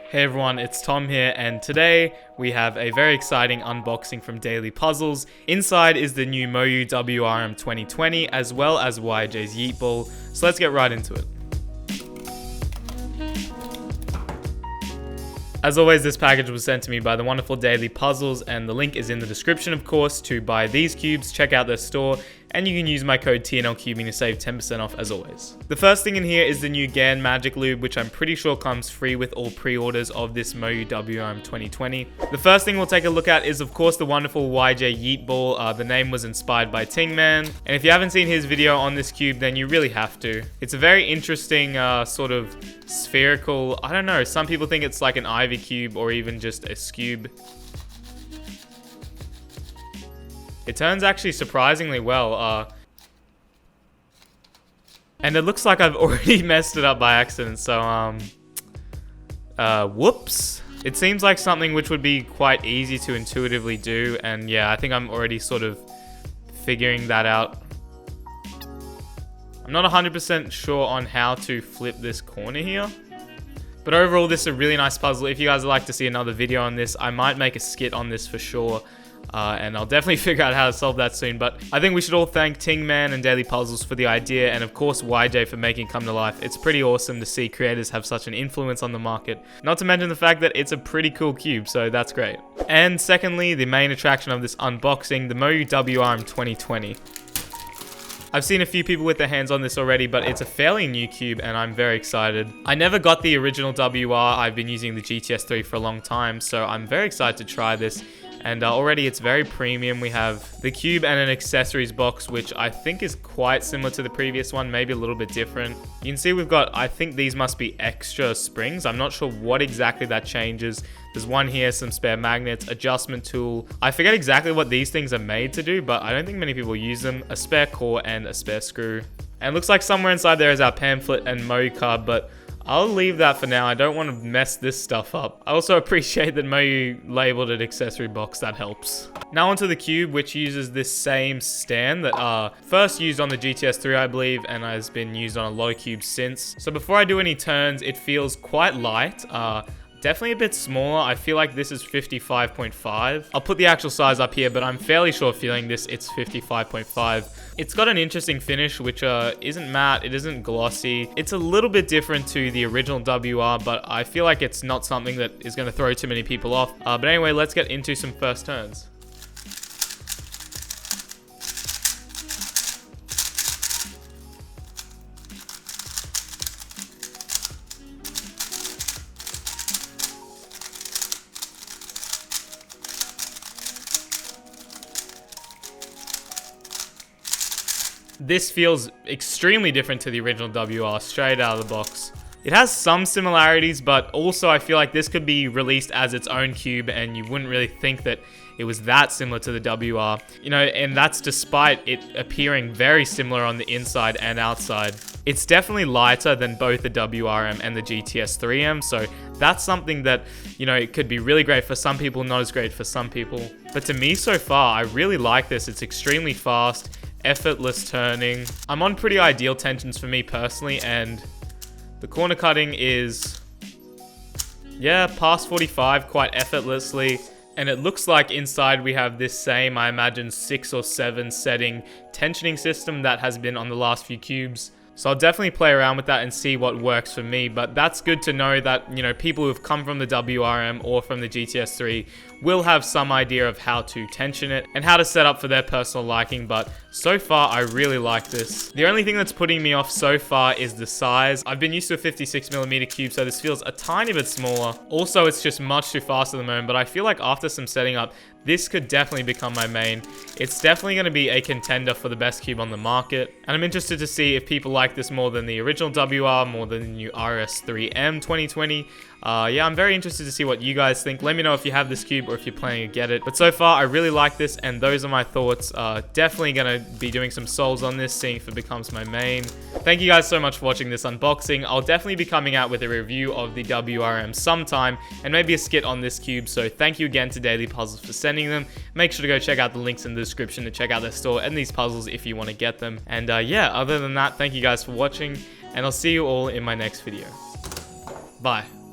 Hey everyone, it's Tom here, and today we have a very exciting unboxing from Daily Puzzles. Inside is the new MOYU WRM 2020 as well as YJ's YEETBALL, so let's get right into it. As always, this package was sent to me by the wonderful Daily Puzzles, and the link is in the description, of course, to buy these cubes. Check out their store, and you can use my code TNLCubing to save 10% off as always. The first thing in here is the new GAN Magic Lube, which I'm pretty sure comes free with all pre-orders of this MOYU WRM 2020. The first thing we'll take a look at is, of course, the wonderful YJ YEETBALL. The name was inspired by Tingman, and if you haven't seen his video on this cube, then you really have to. It's a very interesting sort of spherical, I don't know, some people think it's like an Ivy cube or even just a scube. It turns actually surprisingly well, and it looks like I've already messed it up by accident, so whoops. It seems like something which would be quite easy to intuitively do, and yeah, I think I'm already sort of figuring that out. I'm not 100% sure on how to flip this corner here. But overall, this is a really nice puzzle. If you guys would like to see another video on this, I might make a skit on this for sure. And I'll definitely figure out how to solve that soon. But I think we should all thank Tingman and Daily Puzzles for the idea, and of course YJ for making it come to life. It's pretty awesome to see creators have such an influence on the market. Not to mention the fact that it's a pretty cool cube, so that's great. And secondly, the main attraction of this unboxing, the MOYU WRM 2020. I've seen a few people with their hands on this already, but it's a fairly new cube and I'm very excited. I never got the original WR. I've been using the GTS3 for a long time, so I'm very excited to try this. And already it's very premium. We have the cube and an accessories box, which I think is quite similar to the previous one, maybe a little bit different. You can see we've got, I think these must be extra springs. I'm not sure what exactly that changes. There's one here, some spare magnets, adjustment tool. I forget exactly what these things are made to do, but I don't think many people use them. A spare core and a spare screw. And it looks like somewhere inside there is our pamphlet and MOYU card, but I'll leave that for now. I don't want to mess this stuff up. I also appreciate that MOYU labeled it accessory box. That helps. Now onto the cube, which uses this same stand that first used on the GTS3, I believe, and has been used on a lot of cubes since. So before I do any turns, it feels quite light. Definitely a bit smaller. I feel like this is 55.5. I'll put the actual size up here, but I'm fairly sure feeling this, it's 55.5. It's got an interesting finish, which isn't matte, it isn't glossy. It's a little bit different to the original WR, but I feel like it's not something that is going to throw too many people off. But anyway, let's get into some first turns. This feels extremely different to the original WR, straight out of the box. It has some similarities, but also I feel like this could be released as its own cube and you wouldn't really think that it was that similar to the WR. You know, and that's despite it appearing very similar on the inside and outside. It's definitely lighter than both the WRM and the GTS3M, so that's something that, you know, it could be really great for some people, not as great for some people. But to me so far, I really like this. It's extremely fast, effortless turning. I'm on pretty ideal tensions for me personally, and the corner cutting is, yeah, past 45 quite effortlessly. And it looks like inside we have this same, I imagine, 6 or 7 setting tensioning system that has been on the last few cubes. So I'll definitely play around with that and see what works for me, but that's good to know that, you know, people who've come from the WRM or from the GTS3 will have some idea of how to tension it and how to set up for their personal liking, but so far I really like this. The only thing that's putting me off so far is the size. I've been used to a 56mm cube, so this feels a tiny bit smaller. Also, it's just much too fast at the moment, but I feel like after some setting up, this could definitely become my main. It's definitely going to be a contender for the best cube on the market. And I'm interested to see if people like this more than the original WR, more than the new RS3M 2020. Yeah, I'm very interested to see what you guys think. Let me know if you have this cube or if you're planning to get it. But so far, I really like this, and those are my thoughts. Definitely going to be doing some solves on this, seeing if it becomes my main. Thank you guys so much for watching this unboxing. I'll definitely be coming out with a review of the WRM sometime, and maybe a skit on this cube. So thank you again to Daily Puzzles for sending them. Make sure to go check out the links in the description to check out their store and these puzzles if you want to get them. And yeah, other than that, thank you guys for watching, and I'll see you all in my next video. Bye.